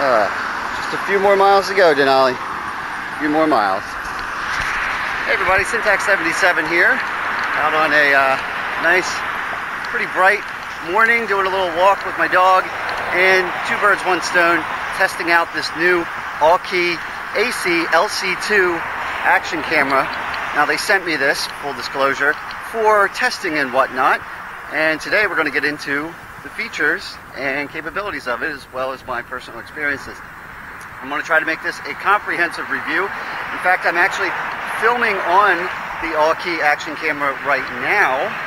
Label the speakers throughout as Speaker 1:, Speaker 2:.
Speaker 1: Just a few more miles to go, Denali. A few more miles. Hey everybody, Syntax77 here. Out on a nice, pretty bright morning, doing a little walk with my dog, and two birds, one stone, testing out this new Aukey AC-LC2 action camera. Now they sent me this, full disclosure, for testing and whatnot, and today we're going to get into the features and capabilities of it, as well as my personal experiences. I'm going to try to make this a comprehensive review. In fact, I'm actually filming on the Aukey Action Camera right now.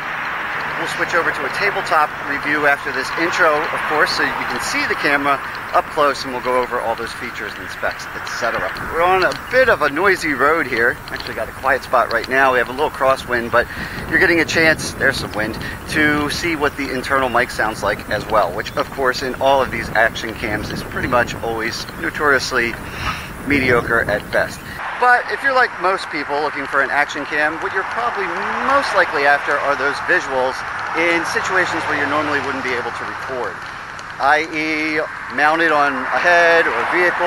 Speaker 1: We'll switch over to a tabletop review after this intro, of course, so you can see the camera up close, and we'll go over all those features and specs, etc. We're on a bit of a noisy road here. Actually got a quiet spot right now. We have a little crosswind, but you're getting a chance, there's some wind, to see what the internal mic sounds like as well, which of course in all of these action cams is pretty much always notoriously mediocre at best. But if you're like most people looking for an action cam, what you're probably most likely after are those visuals in situations where you normally wouldn't be able to record, i.e. mounted on a head or a vehicle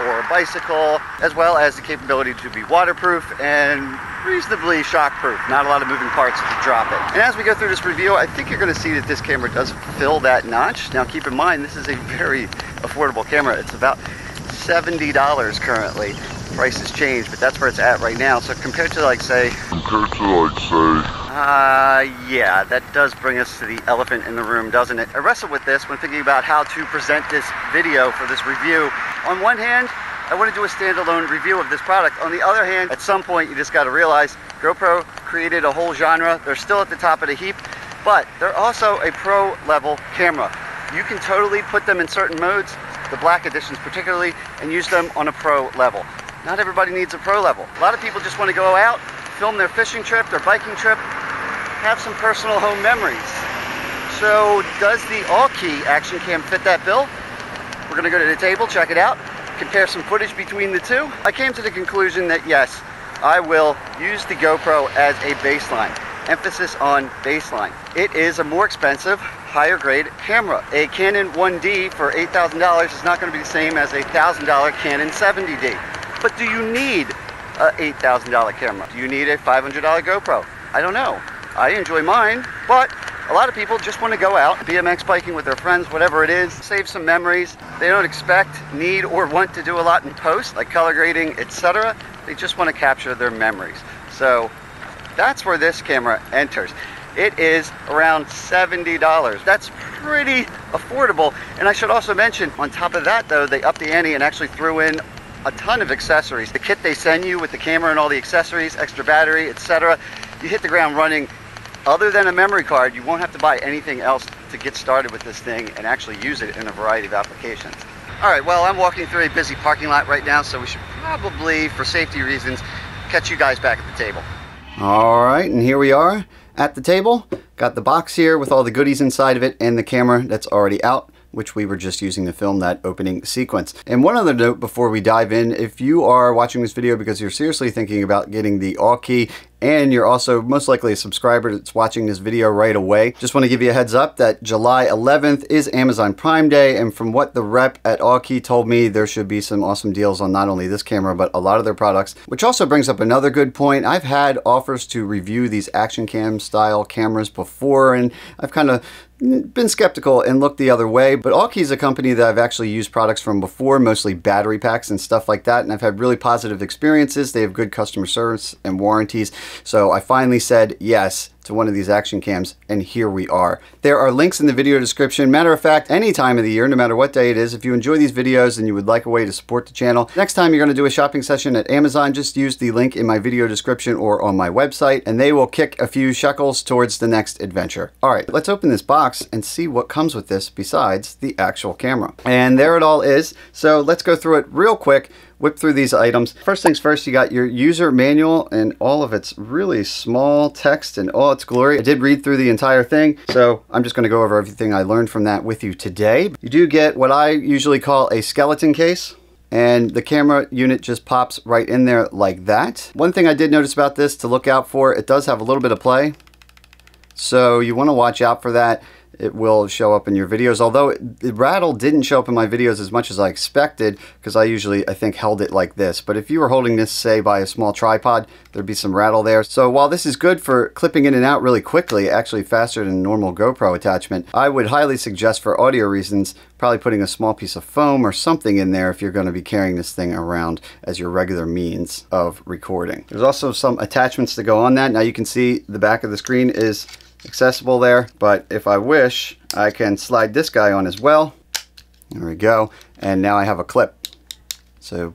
Speaker 1: or a bicycle, as well as the capability to be waterproof and reasonably shockproof. Not a lot of moving parts to drop it. And as we go through this review, I think you're going to see that this camera does fill that notch. Now keep in mind, this is a very affordable camera. It's about $70 currently. Price has changed, but that's where it's at right now. So compared to yeah, that does bring us to the elephant in the room, doesn't it? I wrestled with this when thinking about how to present this video for this review. On one hand, I want to do a standalone review of this product. On the other hand, at some point, you just got to realize GoPro created a whole genre. They're still at the top of the heap, but they're also a pro level camera. You can totally put them in certain modes, the black editions particularly, and use them on a pro level. Not everybody needs a pro level. A lot of people just want to go out, film their fishing trip, their biking trip, have some personal home memories. So does the Aukey Action Cam fit that bill? We're going to go to the table, check it out, compare some footage between the two. I came to the conclusion that yes, I will use the GoPro as a baseline. Emphasis on baseline. It is a more expensive, higher grade camera. A Canon 1D for $8,000 is not going to be the same as a $1,000 Canon 70D. But do you need a $8,000 camera? Do you need a $500 GoPro? I don't know. I enjoy mine, but a lot of people just want to go out, BMX biking with their friends, whatever it is, save some memories. They don't expect, need, or want to do a lot in post, like color grading, etc. They just want to capture their memories. So that's where this camera enters. It is around $70. That's pretty affordable. And I should also mention, on top of that though, they upped the ante and actually threw in a ton of accessories. The kit they send you with the camera and all the accessories, extra battery, etc. You hit the ground running. Other than a memory card, you won't have to buy anything else to get started with this thing and actually use it in a variety of applications. All right, well, I'm walking through a busy parking lot right now, so we should probably, for safety reasons, catch you guys back at the table. All right, and here we are at the table. Got the box here with all the goodies inside of it and the camera that's already out, which we were just using to film that opening sequence. And one other note before we dive in, if you are watching this video because you're seriously thinking about getting the Aukey, and you're also most likely a subscriber that's watching this video right away, just want to give you a heads up that July 11th is Amazon Prime Day, and from what the rep at Aukey told me, there should be some awesome deals on not only this camera, but a lot of their products, which also brings up another good point. I've had offers to review these action cam style cameras before, and I've kind of been skeptical and looked the other way, but Aukey is a company that I've actually used products from before, mostly battery packs and stuff like that, and I've had really positive experiences. They have good customer service and warranties, so I finally said yes to one of these action cams, and here we are. There are links in the video description. Matter of fact, any time of the year, no matter what day it is, if you enjoy these videos and you would like a way to support the channel, next time you're going to do a shopping session at Amazon, just use the link in my video description or on my website, and they will kick a few shekels towards the next adventure. All right, let's open this box and see what comes with this besides the actual camera. And there it all is. So let's go through it real quick. Whip through these items. First things first, you got your user manual and all of its really small text and all its glory. I did read through the entire thing, so I'm just going to go over everything I learned from that with you today. You do get what I usually call a skeleton case, and the camera unit just pops right in there like that. One thing I did notice about this to look out for, it does have a little bit of play, so you want to watch out for that. it will show up in your videos. Although the rattle didn't show up in my videos as much as I expected, because I think held it like this. But if you were holding this, say, by a small tripod, there'd be some rattle there. So while this is good for clipping in and out really quickly, actually faster than a normal GoPro attachment, I would highly suggest, for audio reasons, probably putting a small piece of foam or something in there if you're going to be carrying this thing around as your regular means of recording. There's also some attachments to go on that. Now you can see the back of the screen is accessible there, but if I wish, I can slide this guy on as well. There we go. And now I have a clip. So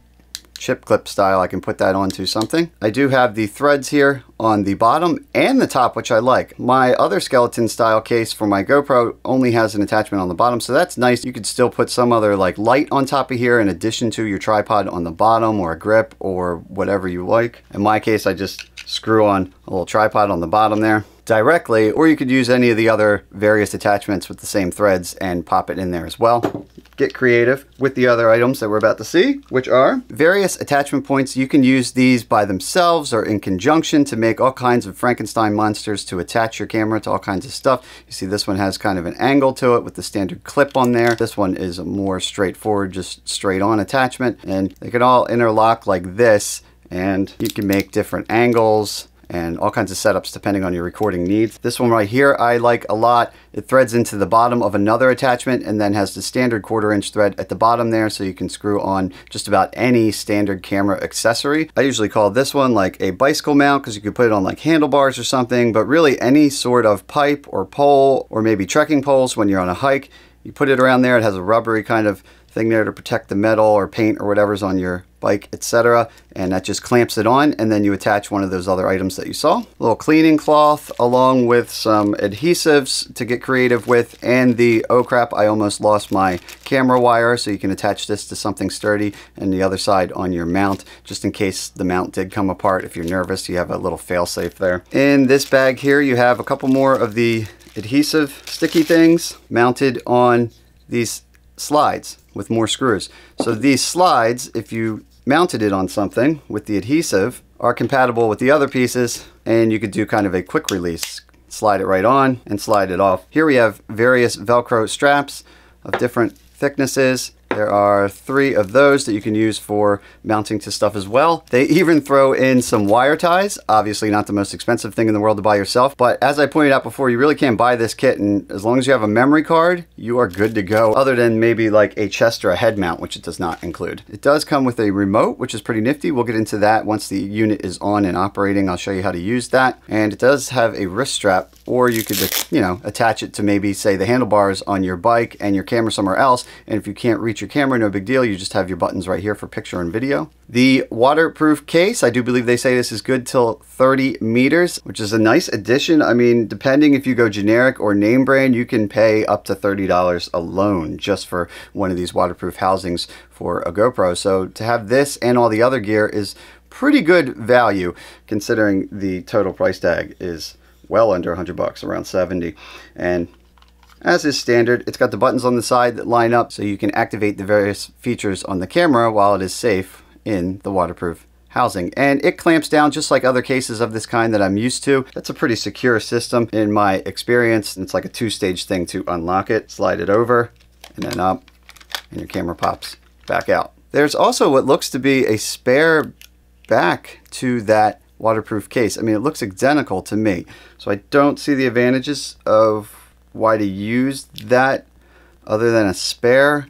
Speaker 1: chip clip style, I can put that onto something. I do have the threads here on the bottom and the top, which I like. My other skeleton style case for my GoPro only has an attachment on the bottom, so that's nice. You could still put some other like light on top of here in addition to your tripod on the bottom, or a grip, or whatever you like. In my case, I just screw on a little tripod on the bottom there directly, or you could use any of the other various attachments with the same threads and pop it in there as well. Get creative with the other items that we're about to see, which are various attachment points. You can use these by themselves or in conjunction to make all kinds of Frankenstein monsters to attach your camera to all kinds of stuff. You see this one has kind of an angle to it with the standard clip on there. This one is a more straightforward, just straight on attachment, and they can all interlock like this, and you can make different angles and all kinds of setups depending on your recording needs. This one right here I like a lot. It threads into the bottom of another attachment and then has the standard 1/4" thread at the bottom there, so you can screw on just about any standard camera accessory. I usually call this one like a bicycle mount, because you could put it on like handlebars or something, but really any sort of pipe or pole, or maybe trekking poles when you're on a hike. You put it around there, it has a rubbery kind of thing there to protect the metal or paint or whatever's on your bike, etc. And that just clamps it on, and then you attach one of those other items that you saw. A little cleaning cloth along with some adhesives to get creative with, and the, oh crap, I almost lost my camera wire, so you can attach this to something sturdy and the other side on your mount, just in case the mount did come apart. If you're nervous, you have a little fail safe there. In this bag here, you have a couple more of the adhesive sticky things mounted on these slides with more screws. So these slides, if you mounted it on something with the adhesive, are compatible with the other pieces, and you could do kind of a quick release. Slide it right on and slide it off. Here we have various Velcro straps of different thicknesses. There are 3 of those that you can use for mounting to stuff as well. They even throw in some wire ties. Obviously not the most expensive thing in the world to buy yourself, but as I pointed out before, you really can buy this kit, and as long as you have a memory card, you are good to go, other than maybe like a chest or a head mount, which it does not include. It does come with a remote, which is pretty nifty. We'll get into that once the unit is on and operating. I'll show you how to use that. And it does have a wrist strap, or you could, you know, attach it to maybe, say, the handlebars on your bike and your camera somewhere else. And if you can't reach your camera, no big deal. You just have your buttons right here for picture and video. The waterproof case, I do believe they say this is good till 30 meters, which is a nice addition. I mean, depending if you go generic or name brand, you can pay up to $30 alone just for one of these waterproof housings for a GoPro. So to have this and all the other gear is pretty good value, considering the total price tag is well under 100 bucks, around 70. And as is standard, it's got the buttons on the side that line up so you can activate the various features on the camera while it is safe in the waterproof housing. And it clamps down just like other cases of this kind that I'm used to. That's a pretty secure system in my experience. It's like a 2-stage thing to unlock it. Slide it over and then up, and your camera pops back out. There's also what looks to be a spare back to that waterproof case. I mean, it looks identical to me, so I don't see the advantages of why to use that other than a spare.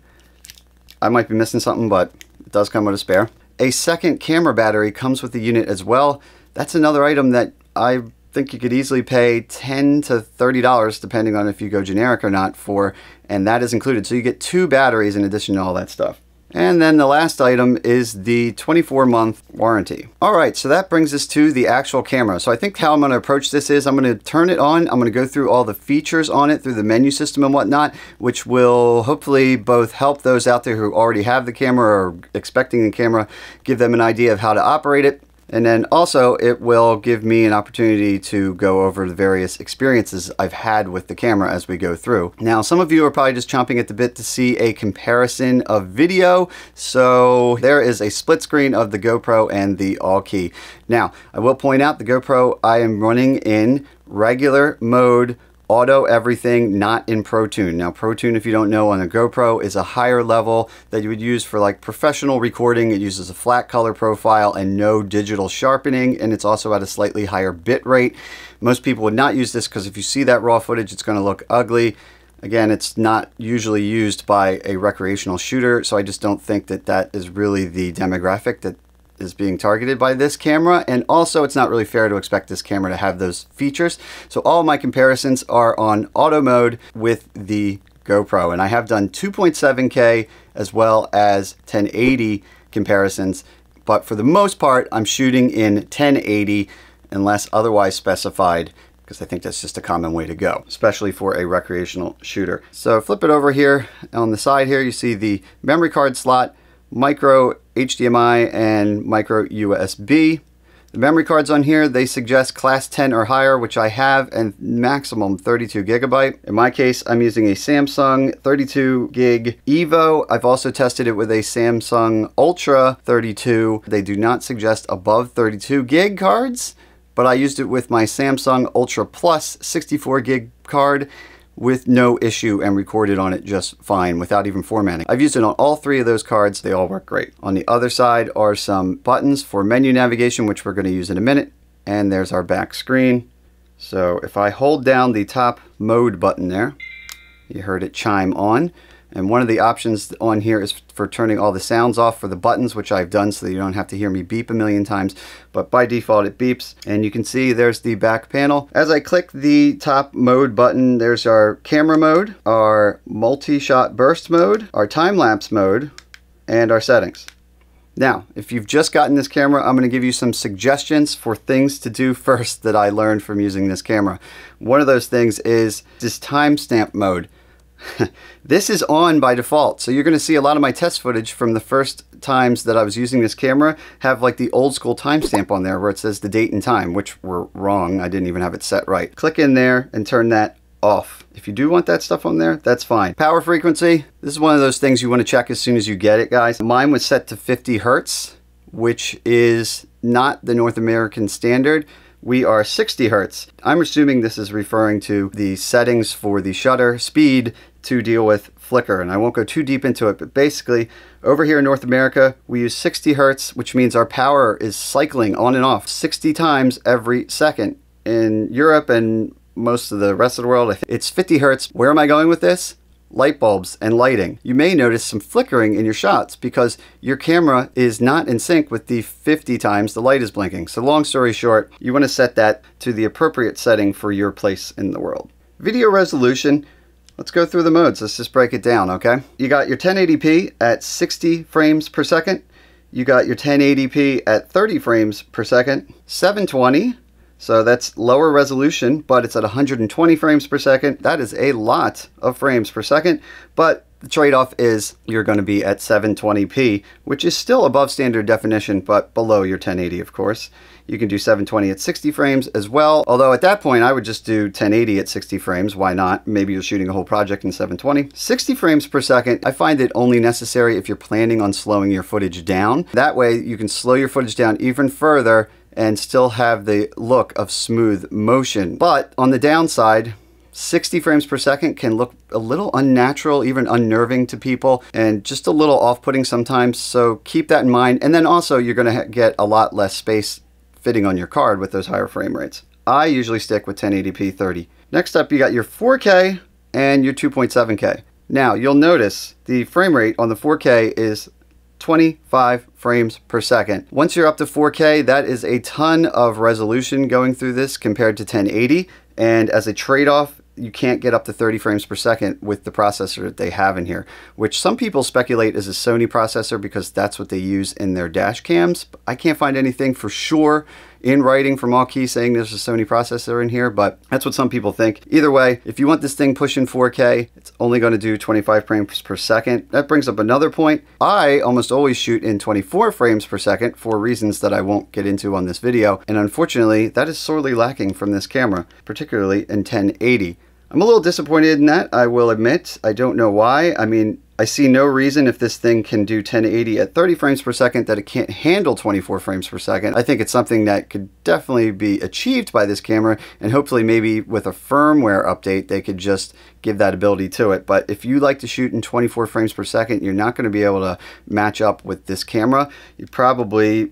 Speaker 1: I might be missing something, but it does come with a spare. A second camera battery comes with the unit as well. That's another item that I think you could easily pay $10 to $30 depending on if you go generic or not for, and that is included. So you get 2 batteries in addition to all that stuff. And then the last item is the 24-month warranty. All right, so that brings us to the actual camera. So I think how I'm gonna approach this is I'm gonna turn it on. I'm gonna go through all the features on it through the menu system and whatnot, which will hopefully both help those out there who already have the camera or expecting the camera, give them an idea of how to operate it. And then also it will give me an opportunity to go over the various experiences I've had with the camera as we go through. Now, some of you are probably just chomping at the bit to see a comparison of video. So there is a split screen of the GoPro and the Aukey. Now, I will point out the GoPro I am running in regular mode auto everything, not in ProTune. Now ProTune, if you don't know, on a GoPro is a higher level that you would use for like professional recording. It uses a flat color profile and no digital sharpening, and it's also at a slightly higher bit rate. Most people would not use this because if you see that raw footage, it's going to look ugly. Again, it's not usually used by a recreational shooter, so I just don't think that that is really the demographic that is being targeted by this camera. And also, it's not really fair to expect this camera to have those features. So all of my comparisons are on auto mode with the GoPro, and I have done 2.7K as well as 1080 comparisons, but for the most part, I'm shooting in 1080 unless otherwise specified, because I think that's just a common way to go, especially for a recreational shooter. So flip it over here. On the side here, you see the memory card slot, micro HDMI and micro USB. The memory cards on here, they suggest class 10 or higher, which I have, and maximum 32 gigabyte. In my case, I'm using a Samsung 32 gig Evo. I've also tested it with a Samsung Ultra 32. They do not suggest above 32 gig cards, but I used it with my Samsung Ultra Plus 64 gig card with no issue and recorded on it just fine without even formatting. I've used it on all three of those cards. They all work great. On the other side are some buttons for menu navigation, which we're going to use in a minute. And there's our back screen. So if I hold down the top mode button there, you heard it chime on. And one of the options on here is for turning all the sounds off for the buttons, which I've done so that you don't have to hear me beep a million times. But by default, it beeps. And you can see there's the back panel. As I click the top mode button, there's our camera mode, our multi-shot burst mode, our time-lapse mode, and our settings. Now, if you've just gotten this camera, I'm going to give you some suggestions for things to do first that I learned from using this camera. One of those things is this timestamp mode. This is on by default, so you're going to see a lot of my test footage from the first times that I was using this camera have like the old school timestamp on there where it says the date and time, which were wrong. I didn't even have it set right. Click in there and turn that off. If you do want that stuff on there, that's fine. Power frequency, this is one of those things you want to check as soon as you get it, guys. Mine was set to 50 Hertz, which is not the North American standard. We are 60 Hertz. I'm assuming this is referring to the settings for the shutter speed to deal with flicker, and I won't go too deep into it, but basically over here in North America, we use 60 Hertz, which means our power is cycling on and off 60 times every second. In Europe and most of the rest of the world, it's 50 Hertz. Where am I going with this? Light bulbs and lighting. You may notice some flickering in your shots because your camera is not in sync with the 50 times the light is blinking. So long story short, you want to set that to the appropriate setting for your place in the world. Video resolution. Let's go through the modes. Let's just break it down, okay? You got your 1080p at 60 frames per second. You got your 1080p at 30 frames per second. 720. So that's lower resolution, but it's at 120 frames per second. That is a lot of frames per second, but the trade-off is you're going to be at 720p, which is still above standard definition, but below your 1080, of course. You can do 720 at 60 frames as well, although at that point I would just do 1080 at 60 frames. Why not? Maybe you're shooting a whole project in 720. 60 frames per second, I find it only necessary if you're planning on slowing your footage down. That way you can slow your footage down even further and still have the look of smooth motion. But on the downside, 60 frames per second can look a little unnatural, even unnerving to people, and just a little off-putting sometimes, so keep that in mind. And then also you're going to get a lot less space fitting on your card with those higher frame rates. I usually stick with 1080p 30. Next up, you got your 4K and your 2.7K. Now, you'll notice the frame rate on the 4K is 25 frames per second. Once you're up to 4K, that is a ton of resolution going through this compared to 1080. And as a trade-off, you can't get up to 30 frames per second with the processor that they have in here, which some people speculate is a Sony processor because that's what they use in their dash cams. I can't find anything for sure in writing from Aukey saying there's a Sony processor in here, but that's what some people think. Either way, if you want this thing pushing 4K, it's only going to do 25 frames per second. That brings up another point. I almost always shoot in 24 frames per second for reasons that I won't get into on this video, and unfortunately, that is sorely lacking from this camera, particularly in 1080. I'm a little disappointed in that, I will admit. I don't know why. I mean, I see no reason, if this thing can do 1080 at 30 frames per second, that it can't handle 24 frames per second. I think it's something that could definitely be achieved by this camera, and hopefully maybe with a firmware update they could just give that ability to it. But if you like to shoot in 24 frames per second, you're not going to be able to match up with this camera. You probably,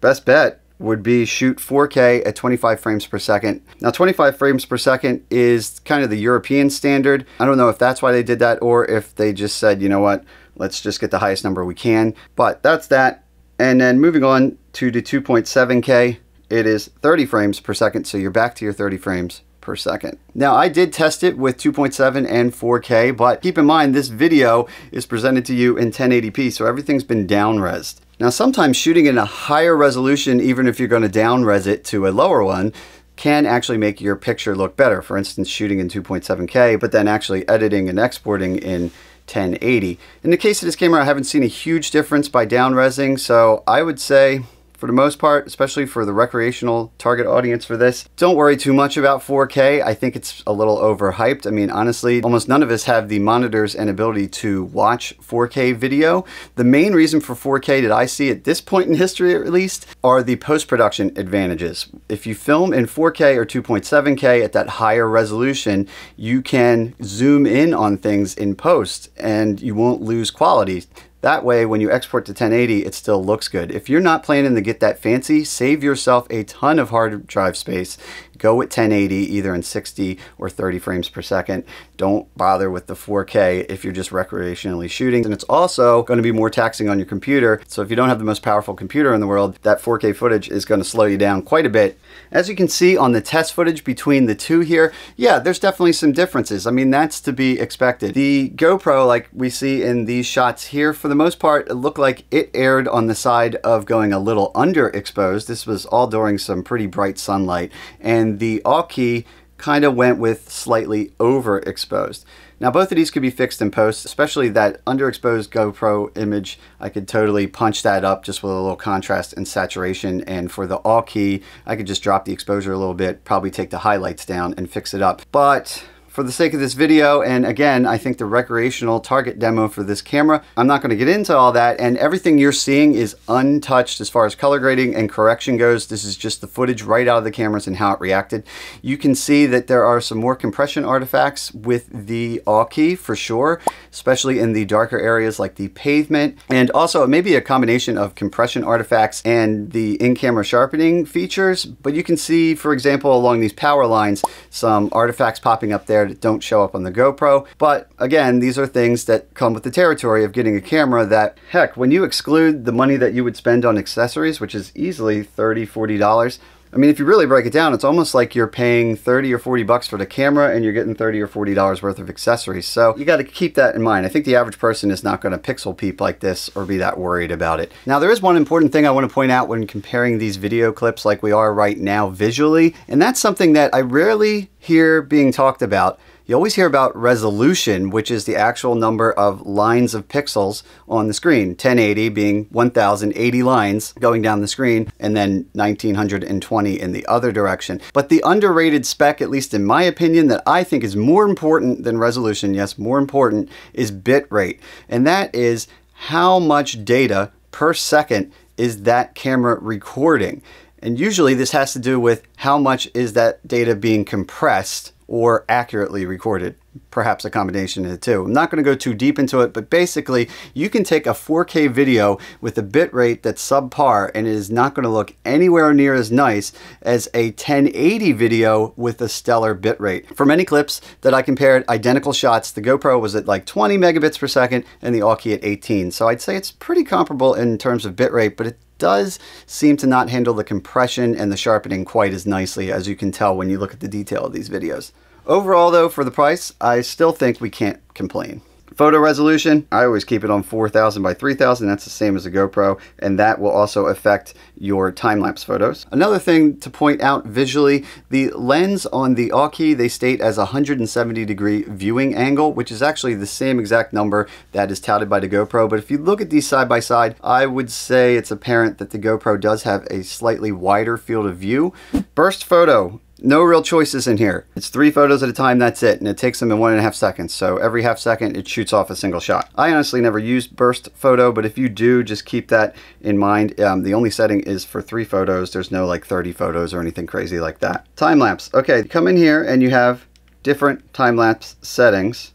Speaker 1: best bet would be shoot 4K at 25 frames per second. Now 25 frames per second is kind of the European standard. I don't know if that's why they did that, or if they just said, you know what, let's just get the highest number we can. But that's that. And then moving on to the 2.7K, it is 30 frames per second, so you're back to your 30 frames per second. Now I did test it with 2.7 and 4K, but keep in mind this video is presented to you in 1080p, so everything's been down-resed. Now sometimes shooting in a higher resolution, even if you're going to down-res it to a lower one, can actually make your picture look better. For instance, shooting in 2.7K, but then actually editing and exporting in 1080. In the case of this camera, I haven't seen a huge difference by down-resing, so I would say, for the most part, especially for the recreational target audience for this, don't worry too much about 4K. I think it's a little overhyped. I mean, honestly, almost none of us have the monitors and ability to watch 4K video. The main reason for 4K that I see at this point in history, at least, are the post-production advantages. If you film in 4K or 2.7K at that higher resolution, you can zoom in on things in post and you won't lose quality. That way, when you export to 1080, it still looks good. If you're not planning to get that fancy, save yourself a ton of hard drive space. Go with 1080, either in 60 or 30 frames per second. Don't bother with the 4K if you're just recreationally shooting. And it's also going to be more taxing on your computer. So if you don't have the most powerful computer in the world, that 4K footage is going to slow you down quite a bit. As you can see on the test footage between the two here, yeah, there's definitely some differences. I mean, that's to be expected. The GoPro, like we see in these shots here, for the most part, it looked like it erred on the side of going a little underexposed. This was all during some pretty bright sunlight. And the Aukey kind of went with slightly overexposed. Now both of these could be fixed in post, especially that underexposed GoPro image. I could totally punch that up just with a little contrast and saturation, and for the Aukey, I could just drop the exposure a little bit, probably take the highlights down and fix it up. But for the sake of this video, and again, I think the recreational target demo for this camera, I'm not going to get into all that, and everything you're seeing is untouched as far as color grading and correction goes. This is just the footage right out of the cameras and how it reacted. You can see that there are some more compression artifacts with the Aukey for sure, especially in the darker areas like the pavement, and also it may be a combination of compression artifacts and the in-camera sharpening features, but you can see, for example, along these power lines, some artifacts popping up there that don't show up on the GoPro. But again, these are things that come with the territory of getting a camera that, heck, when you exclude the money that you would spend on accessories, which is easily $30, $40, I mean, if you really break it down, it's almost like you're paying 30 or 40 bucks for the camera and you're getting 30 or $40 worth of accessories. So you got to keep that in mind. I think the average person is not going to pixel peep like this or be that worried about it. Now, there is one important thing I want to point out when comparing these video clips like we are right now visually, and that's something that I rarely hear being talked about. You always hear about resolution, which is the actual number of lines of pixels on the screen. 1080 being 1080 lines going down the screen, and then 1920 in the other direction. But the underrated spec, at least in my opinion, that I think is more important than resolution, yes, more important, is bit rate. And that is how much data per second is that camera recording. And usually this has to do with how much is that data being compressed or accurately recorded, perhaps a combination of the two. I'm not going to go too deep into it, but basically you can take a 4K video with a bit rate that's subpar and it is not going to look anywhere near as nice as a 1080 video with a stellar bit rate. For many clips that I compared identical shots, the GoPro was at like 20 megabits per second and the Aukey at 18. So I'd say it's pretty comparable in terms of bit rate, but it does seem to not handle the compression and the sharpening quite as nicely, as you can tell when you look at the detail of these videos. Overall though, for the price, I still think we can't complain. Photo resolution, I always keep it on 4000 by 3000. That's the same as a GoPro, and that will also affect your time-lapse photos. Another thing to point out visually, the lens on the Aukey, they state as a 170-degree viewing angle, which is actually the same exact number that is touted by the GoPro. But if you look at these side by side, I would say it's apparent that the GoPro does have a slightly wider field of view. Burst photo. No real choices in here. It's 3 photos at a time, that's it, and it takes them in 1.5 seconds. So every half second it shoots off a single shot. I honestly never use burst photo, but if you do, just keep that in mind. The only setting is for 3 photos. There's no like 30 photos or anything crazy like that. Time lapse. Okay, you come in here and you have different time lapse settings.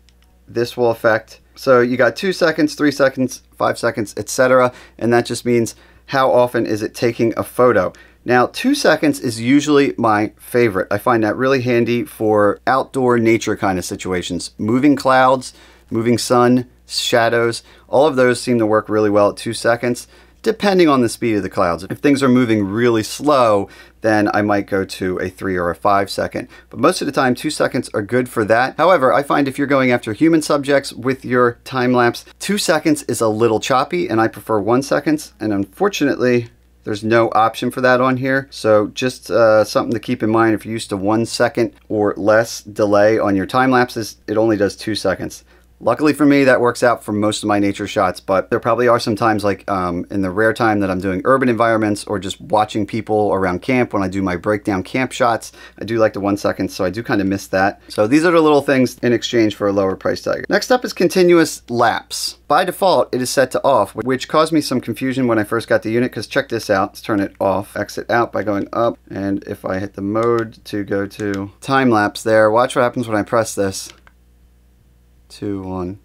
Speaker 1: This will affect, so you got 2 seconds, 3 seconds, 5 seconds, etc. And that just means how often is it taking a photo. Now, 2 seconds is usually my favorite. I find that really handy for outdoor nature kind of situations. Moving clouds, moving sun, shadows, all of those seem to work really well at 2 seconds, depending on the speed of the clouds. If things are moving really slow, then I might go to a 3 or a 5 second. But most of the time, 2 seconds are good for that. However, I find if you're going after human subjects with your time lapse, 2 seconds is a little choppy, and I prefer 1 second. And unfortunately, there's no option for that on here. So just something to keep in mind. If you're used to 1 second or less delay on your time lapses, it only does 2 seconds. Luckily for me, that works out for most of my nature shots, but there probably are some times, like in the rare time that I'm doing urban environments or just watching people around camp when I do my breakdown camp shots, I do like the 1 second, so I do kind of miss that. So these are the little things in exchange for a lower price tag. Next up is continuous lapse. By default, it is set to off, which caused me some confusion when I first got the unit, because check this out. Let's turn it off. Exit out by going up, and if I hit the mode to go to time lapse there, watch what happens when I press this. 2, 1,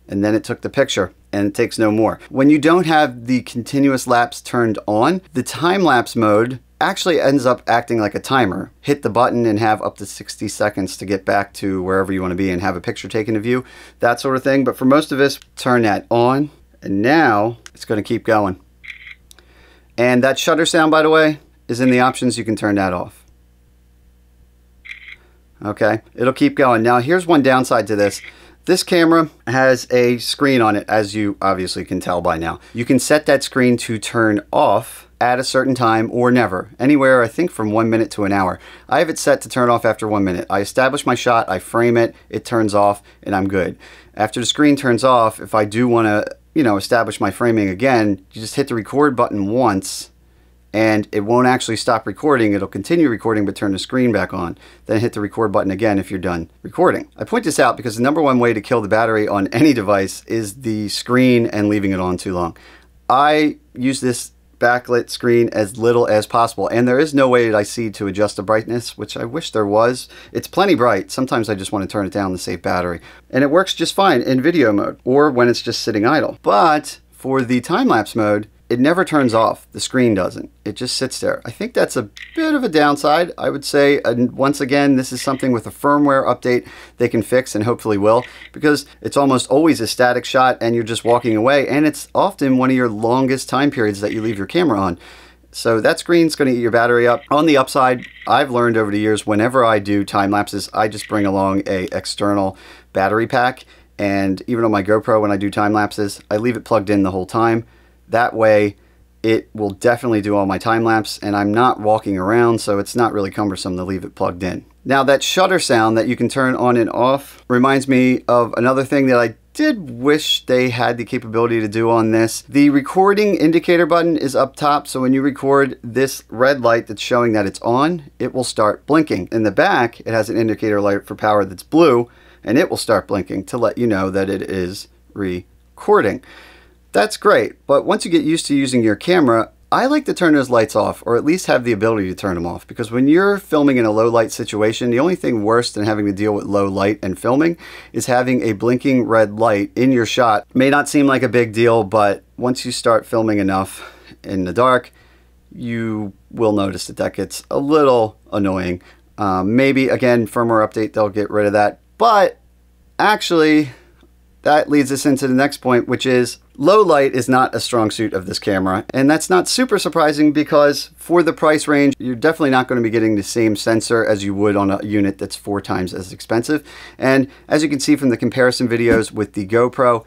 Speaker 1: and then it took the picture, and it takes no more. When you don't have the continuous lapse turned on, the time lapse mode actually ends up acting like a timer. Hit the button and have up to 60 seconds to get back to wherever you want to be and have a picture taken of you, that sort of thing. But for most of us, turn that on, and now it's going to keep going. And that shutter sound, by the way, is in the options. You can turn that off. Okay, it'll keep going. Now here's one downside to this. This camera has a screen on it, as you obviously can tell by now. You can set that screen to turn off at a certain time or never. Anywhere, I think from 1 minute to an hour. I have it set to turn off after 1 minute. I establish my shot, I frame it, it turns off, and I'm good. After the screen turns off, if I do want to, establish my framing again, you just hit the record button once, and it won't actually stop recording. It'll continue recording but turn the screen back on. Then hit the record button again if you're done recording. I point this out because the #1 way to kill the battery on any device is the screen and leaving it on too long. I use this backlit screen as little as possible, and there is no way that I see to adjust the brightness, which I wish there was. It's plenty bright. Sometimes I just want to turn it down to save battery. And it works just fine in video mode or when it's just sitting idle. But for the time-lapse mode, it never turns off. The screen doesn't. It just sits there. I think that's a bit of a downside, I would say. And once again, this is something with a firmware update they can fix, and hopefully will, because it's almost always a static shot and you're just walking away, and it's often one of your longest time periods that you leave your camera on. So that screen's going to eat your battery up. On the upside, I've learned over the years, whenever I do time lapses, I just bring along a external battery pack. And even on my GoPro, when I do time lapses, I leave it plugged in the whole time. That way, it will definitely do all my time lapse, and I'm not walking around, so it's not really cumbersome to leave it plugged in. Now, that shutter sound that you can turn on and off reminds me of another thing that I did wish they had the capability to do on this. The recording indicator button is up top, so when you record, this red light that's showing that it's on, it will start blinking. In the back, it has an indicator light for power that's blue, and it will start blinking to let you know that it is recording. That's great, but once you get used to using your camera, I like to turn those lights off, or at least have the ability to turn them off, because when you're filming in a low light situation, the only thing worse than having to deal with low light and filming is having a blinking red light in your shot. May not seem like a big deal, but once you start filming enough in the dark, you will notice that that gets a little annoying. Maybe, again, firmware update, they'll get rid of that, but actually, that leads us into the next point, which is low light is not a strong suit of this camera. And that's not super surprising, because for the price range, you're definitely not going to be getting the same sensor as you would on a unit that's 4 times as expensive. And as you can see from the comparison videos with the GoPro,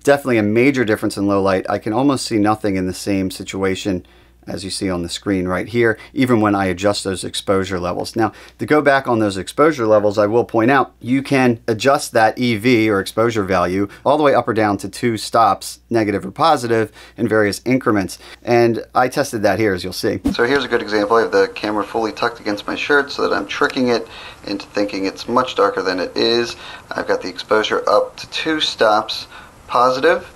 Speaker 1: definitely a major difference in low light. I can almost see nothing in the same situation as you see on the screen right here, even when I adjust those exposure levels. Now, to go back on those exposure levels, I will point out you can adjust that EV or exposure value all the way up or down to 2 stops, negative or positive, in various increments. And I tested that here, as you'll see. So here's a good example. I have the camera fully tucked against my shirt so that I'm tricking it into thinking it's much darker than it is. I've got the exposure up to 2 stops, positive.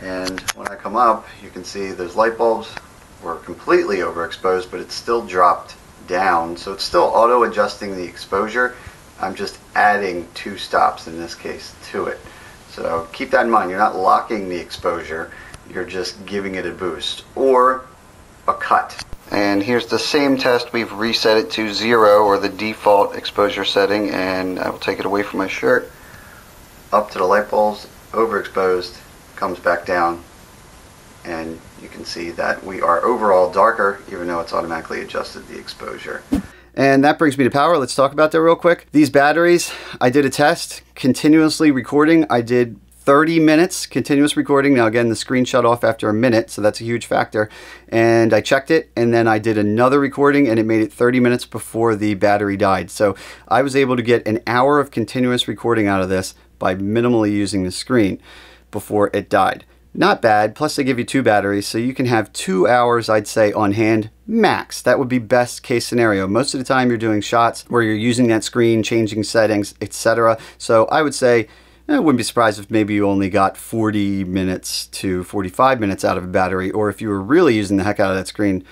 Speaker 1: And when I come up, you can see those light bulbs were completely overexposed, but it's still dropped down. So it's still auto adjusting the exposure. I'm just adding 2 stops in this case to it. So keep that in mind. You're not locking the exposure. You're just giving it a boost or a cut. And here's the same test. We've reset it to 0 or the default exposure setting, and I will take it away from my shirt. Up to the light bulbs, overexposed, comes back down, and you can see that we are overall darker even though it's automatically adjusted the exposure. And that brings me to power. Let's talk about that real quick. These batteries, I did a test continuously recording. I did 30 minutes continuous recording. Now again, the screen shut off after a minute, so that's a huge factor. And I checked it, and then I did another recording, and it made it 30 minutes before the battery died. So I was able to get an hour of continuous recording out of this by minimally using the screen before it died. Not bad. Plus they give you 2 batteries, so you can have 2 hours, I'd say, on hand max. That would be best case scenario. Most of the time you're doing shots where you're using that screen, changing settings, etc. So I would say I wouldn't be surprised if maybe you only got 40 minutes to 45 minutes out of a battery, or if you were really using the heck out of that screen,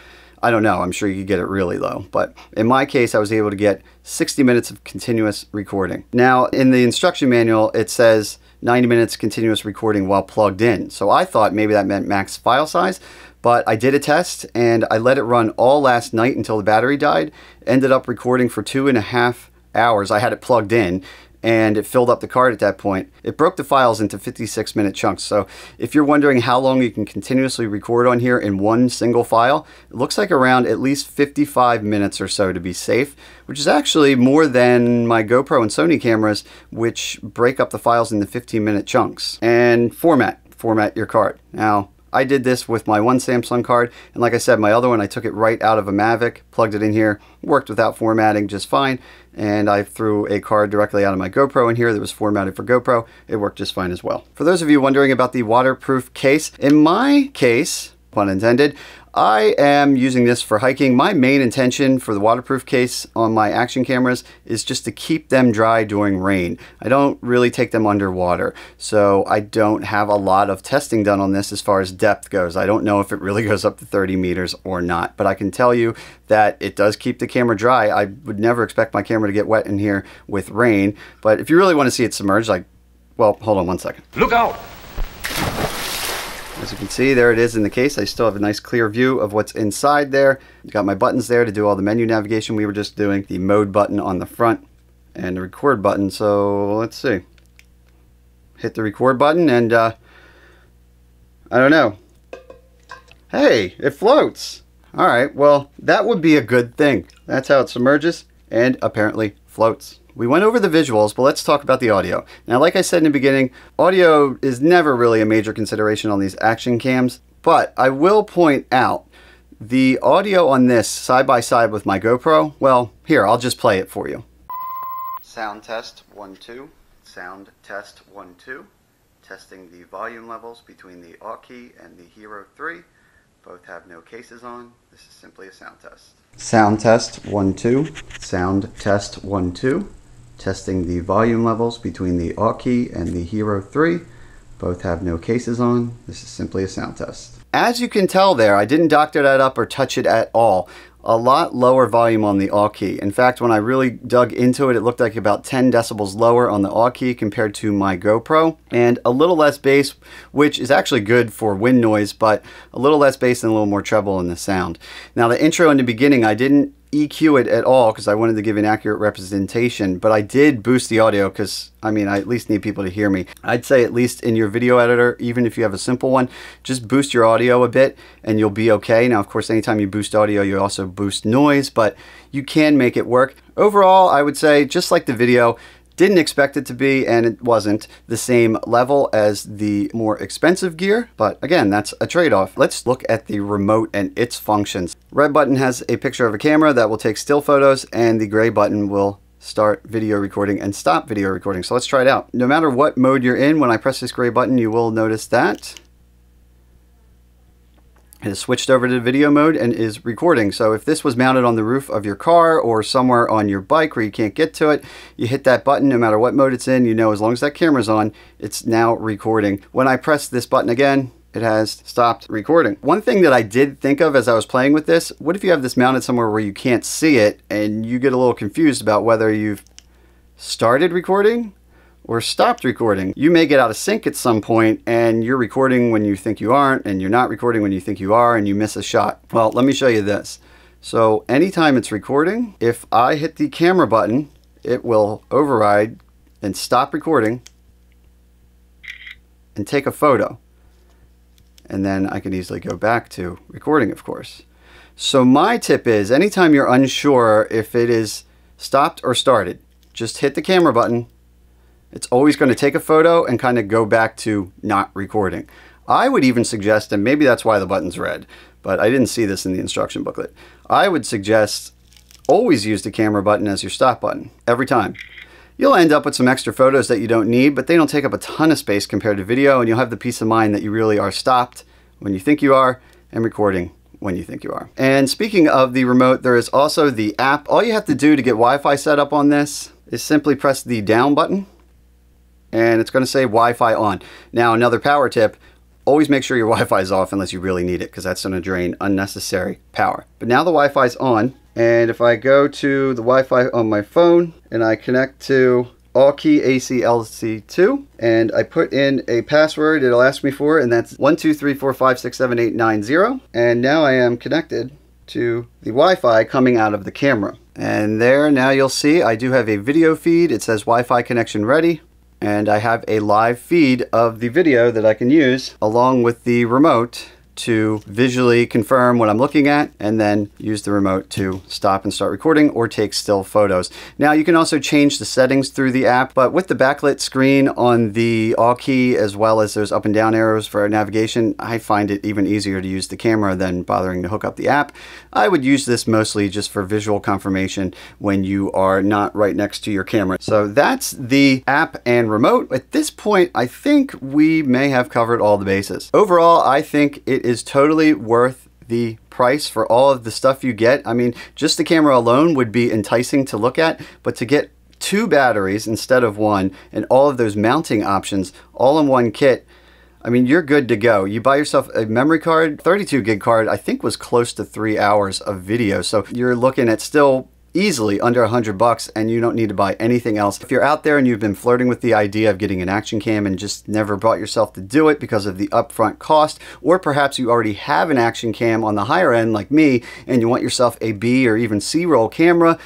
Speaker 1: I don't know, I'm sure you could get it really low. But in my case, I was able to get 60 minutes of continuous recording. Now, in the instruction manual, it says 90 minutes continuous recording while plugged in. So I thought maybe that meant max file size, but I did a test and I let it run all last night until the battery died. Ended up recording for 2.5 hours. I had it plugged in and it filled up the card at that point. It broke the files into 56-minute chunks. So if you're wondering how long you can continuously record on here in one single file, it looks like around at least 55 minutes or so to be safe, which is actually more than my GoPro and Sony cameras, which break up the files into 15-minute chunks. And format your card. Now, I did this with my one Samsung card, and like I said, my other one, I took it right out of a Mavic, plugged it in here, worked without formatting just fine, and I threw a card directly out of my GoPro in here that was formatted for GoPro. It worked just fine as well. For those of you wondering about the waterproof case, in my case, pun intended, I am using this for hiking. My main intention for the waterproof case on my action cameras is just to keep them dry during rain. I don't really take them underwater, so I don't have a lot of testing done on this as far as depth goes. I don't know if it really goes up to 30 meters or not, but I can tell you that it does keep the camera dry. I would never expect my camera to get wet in here with rain, but if you really want to see it submerged, like, well, hold on one second.
Speaker 2: Look out!
Speaker 1: As you can see, there it is in the case. I still have a nice clear view of what's inside there. Got my buttons there to do all the menu navigation we were just doing. The mode button on the front and the record button. So let's see. Hit the record button and I don't know. Hey, it floats. All right, well, that would be a good thing. That's how it submerges and apparently floats. We went over the visuals, but let's talk about the audio. Now, like I said in the beginning, audio is never really a major consideration on these action cams, but I will point out the audio on this side by side with my GoPro, well, here, I'll just play it for you. Sound test 1, 2. Sound test 1, 2. Testing the volume levels between the Aukey and the Hero 3. Both have no cases on. This is simply a sound test. Sound test 1, 2. Sound test 1, 2. Testing the volume levels between the Aukey and the Hero 3. Both have no cases on. This is simply a sound test. As you can tell there, I didn't doctor that up or touch it at all. A lot lower volume on the Aukey. In fact, when I really dug into it, it looked like about 10 decibels lower on the Aukey compared to my GoPro, and a little less bass, which is actually good for wind noise, but a little less bass and a little more treble in the sound. Now, the intro in the beginning, I didn't EQ it at all because I wanted to give an accurate representation, but I did boost the audio because, I mean, I at least need people to hear me. I'd say at least in your video editor, even if you have a simple one, just boost your audio a bit and you'll be okay. Now, of course, anytime you boost audio, you also boost noise, but you can make it work. Overall, I would say, just like the video, Didn't expect it to be, and it wasn't the same level as the more expensive gear, but again, that's a trade-off. Let's look at the remote and its functions. Red button has a picture of a camera that will take still photos, and the gray button will start video recording and stop video recording. So let's try it out. No matter what mode you're in, when I press this gray button, you will notice that it has switched over to video mode and is recording. So if this was mounted on the roof of your car or somewhere on your bike where you can't get to it, you hit that button, no matter what mode it's in, you know as long as that camera's on, it's now recording. When I press this button again, it has stopped recording. One thing that I did think of as I was playing with this, what if you have this mounted somewhere where you can't see it and you get a little confused about whether you've started recording or stopped recording? You may get out of sync at some point and you're recording when you think you aren't, and you're not recording when you think you are, and you miss a shot. Well, let me show you this. So anytime it's recording, if I hit the camera button, it will override and stop recording and take a photo. And then I can easily go back to recording, of course. So my tip is, anytime you're unsure if it is stopped or started, just hit the camera button. It's always going to take a photo and kind of go back to not recording. I would even suggest, and maybe that's why the button's red, but I didn't see this in the instruction booklet. I would suggest always use the camera button as your stop button, every time. You'll end up with some extra photos that you don't need, but they don't take up a ton of space compared to video, and you'll have the peace of mind that you really are stopped when you think you are and recording when you think you are. And speaking of the remote, there is also the app. All you have to do to get Wi-Fi set up on this is simply press the down button, and it's going to say Wi-Fi on. Now, another power tip, always make sure your Wi-Fi is off unless you really need it, because that's going to drain unnecessary power. But now the Wi-Fi is on, and if I go to the Wi-Fi on my phone and I connect to Aukey AC-LC2 and I put in a password it'll ask me for, and that's 12345678890, and now I am connected to the Wi-Fi coming out of the camera. And there, now you'll see I do have a video feed. It says Wi-Fi connection ready. And I have a live feed of the video that I can use along with the remote to visually confirm what I'm looking at, and then use the remote to stop and start recording or take still photos. Now, you can also change the settings through the app, but with the backlit screen on the Aukey, as well as those up and down arrows for navigation, I find it even easier to use the camera than bothering to hook up the app. I would use this mostly just for visual confirmation when you are not right next to your camera. So that's the app and remote. At this point, I think we may have covered all the bases. Overall, I think it is totally worth the price for all of the stuff you get. I mean, just the camera alone would be enticing to look at, but to get 2 batteries instead of 1 and all of those mounting options all in one kit, I mean, you're good to go. You buy yourself a memory card, 32 gig card, I think was close to 3 hours of video. So you're looking at still easily under $100, and you don't need to buy anything else. If you're out there and you've been flirting with the idea of getting an action cam and just never brought yourself to do it because of the upfront cost, or perhaps you already have an action cam on the higher end like me and you want yourself a B or even C-roll camera,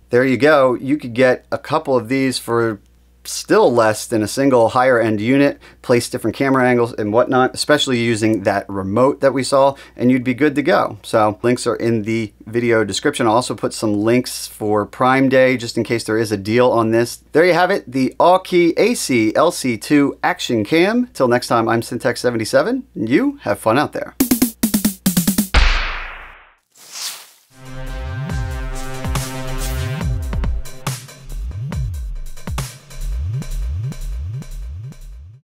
Speaker 1: there you go. You could get a couple of these for still less than a single higher end unit, place different camera angles and whatnot, especially using that remote that we saw, and you'd be good to go. So links are in the video description. I'll also put some links for Prime Day just in case there is a deal on this. There you have it, the Aukey AC-LC2 Action Cam. Till next time, I'm Syntex77, and you have fun out there.